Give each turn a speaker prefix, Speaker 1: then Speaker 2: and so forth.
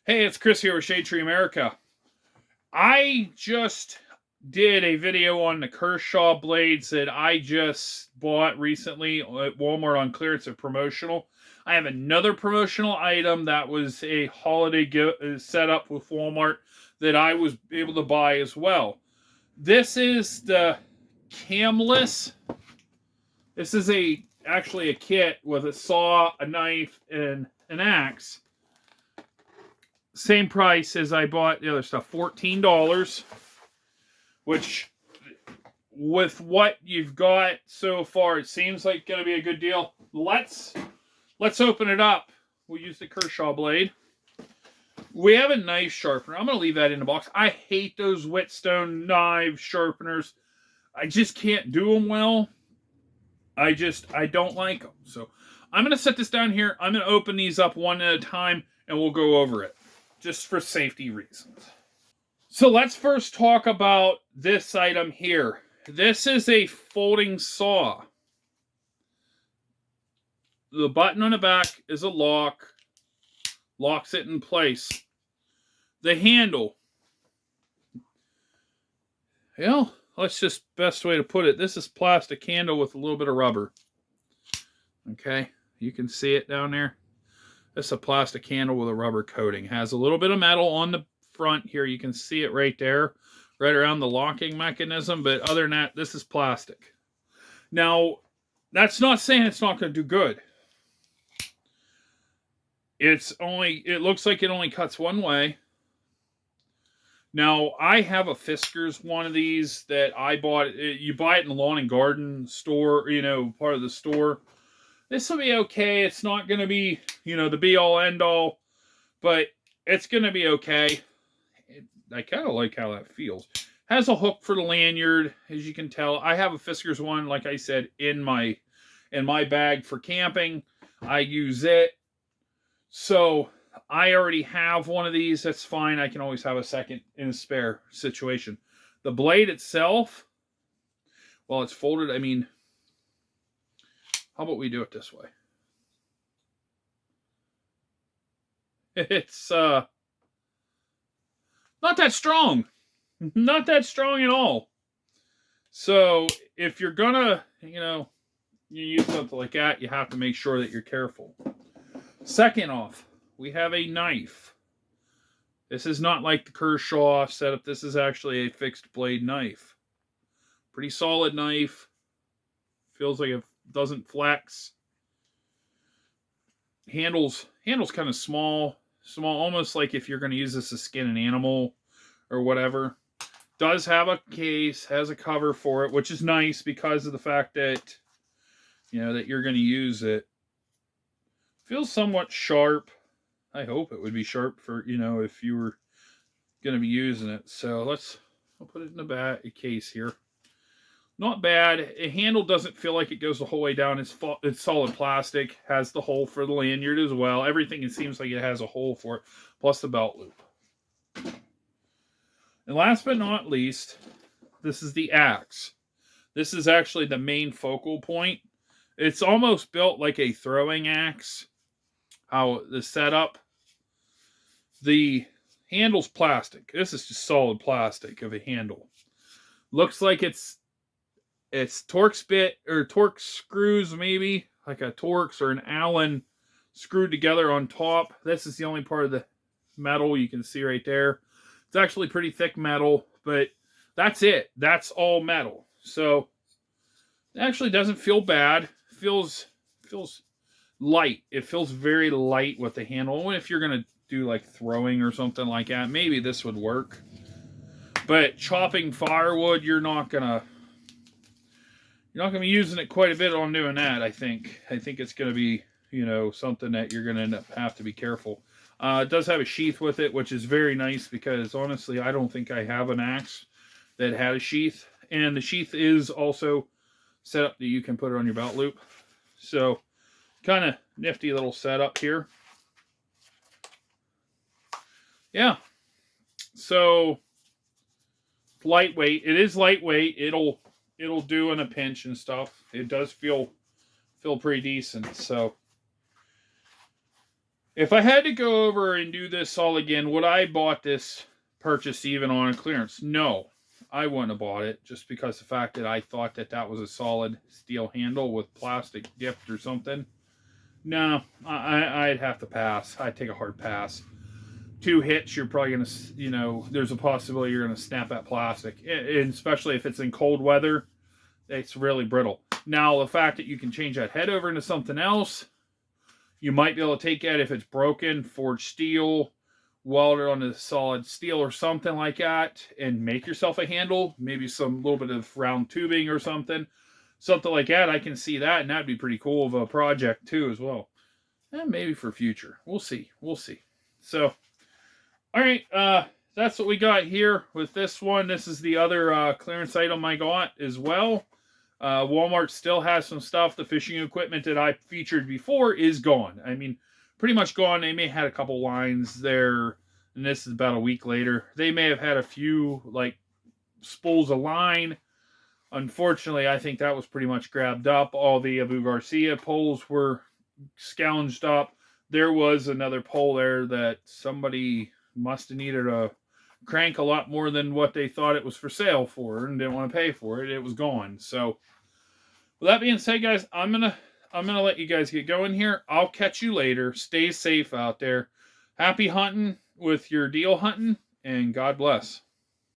Speaker 1: Hey, it's Chris here with Shadetree America. I just did a video on the Kershaw blades that I just bought recently at Walmart on clearance at promotional. I have another promotional item that was a holiday setup with Walmart that I was able to buy as well. This is the Camillus. This is actually a kit with a saw, a knife, and an axe. Same price as I bought the other stuff, $14, which with what you've got so far, it seems like going to be a good deal. Let's open it up. We'll use the Kershaw blade. We have a knife sharpener. I'm going to leave that in the box. I hate those Whetstone knife sharpeners. I just can't do them well. I don't like them. So I'm going to set this down here. I'm going to open these up one at a time, and we'll go over it, just for safety reasons. So let's first talk about this item here. This is a folding saw. The button on the back is a lock. Locks it in place. The handle. Well, best way to put it, this is plastic handle with a little bit of rubber. Okay, you can see it down there. It's a plastic handle with a rubber coating. Has a little bit of metal on the front here. You can see it right there, right around the locking mechanism. But other than that, this is plastic. Now, that's not saying it's not going to do good. It looks like it only cuts one way. Now, I have a Fiskars one of these that I bought. You buy it in the lawn and garden store, part of the store. This will be okay. It's not going to be, the be-all, end-all, but it's going to be okay. I kind of like how that feels. Has a hook for the lanyard, as you can tell. I have a Fiskars one, like I said, in my bag for camping. I use it. So I already have one of these. That's fine. I can always have a second in a spare situation. The blade itself, well, it's folded. I mean, how about we do it this way? It's not that strong. Not that strong at all. So if you're gonna, you use something like that, you have to make sure that you're careful. Second off, we have a knife. This is not like the Kershaw setup. This is actually a fixed blade knife. Pretty solid knife. Feels like it doesn't flex. Handle's kind of small, almost like if you're going to use this to skin an animal or whatever. Does have a case, has a cover for it, which is nice because of the fact that, that you're going to use it. Feels somewhat sharp. I hope it would be sharp for, if you were going to be using it. So I'll put it in the case here. Not bad. A handle doesn't feel like it goes the whole way down. It's solid plastic. Has the hole for the lanyard as well. Everything, it seems like it has a hole for it, plus the belt loop. And last but not least, this is the axe. This is actually the main focal point. It's almost built like a throwing axe. How the setup. The handle's plastic. This is just solid plastic of a handle. Looks like it's Torx bit or Torx screws, maybe like a Torx or an Allen screwed together on top. This is the only part of the metal you can see right there. It's actually pretty thick metal, but that's it. That's all metal. So it actually doesn't feel bad. Feels light. It feels very light with the handle. And if you're gonna do like throwing or something like that, maybe this would work. But chopping firewood, you're not gonna be using it quite a bit on doing that. I think it's gonna be something that you're gonna have to be careful. It does have a sheath with it, which is very nice because honestly, I don't think I have an axe that had a sheath, and the sheath is also set up that you can put it on your belt loop. So kind of nifty little setup here. Yeah. So lightweight. It is lightweight. It'll do in a pinch and stuff. It does feel pretty decent. So If I had to go over and do this all again, would I bought this purchase even on a clearance? No, I wouldn't have bought it, just because the fact that I thought that that was a solid steel handle with plastic dipped or something. No, I'd have to pass. I'd take a hard pass. 2 hits, you're probably going to, there's a possibility you're going to snap that plastic. And especially if it's in cold weather, it's really brittle. Now, the fact that you can change that head over into something else, you might be able to take that if it's broken, forged steel, weld it onto solid steel or something like that, and make yourself a handle. Maybe some little bit of round tubing or something. Something like that, I can see that, and that'd be pretty cool of a project too as well. And maybe for future. We'll see. We'll see. So, all right, that's what we got here with this one. This is the other clearance item I got as well. Walmart still has some stuff. The fishing equipment that I featured before is gone. I mean, pretty much gone. They may have had a couple lines there, and this is about a week later. They may have had a few, like, spools of line. Unfortunately, I think that was pretty much grabbed up. All the Abu Garcia poles were scounged up. There was another pole there that somebody must have needed a crank a lot more than what they thought it was for sale for and didn't want to pay for it. It was gone. So with that being said, guys, I'm gonna let you guys get going here. I'll catch you later. Stay safe out there. Happy hunting with your deal hunting, and God bless.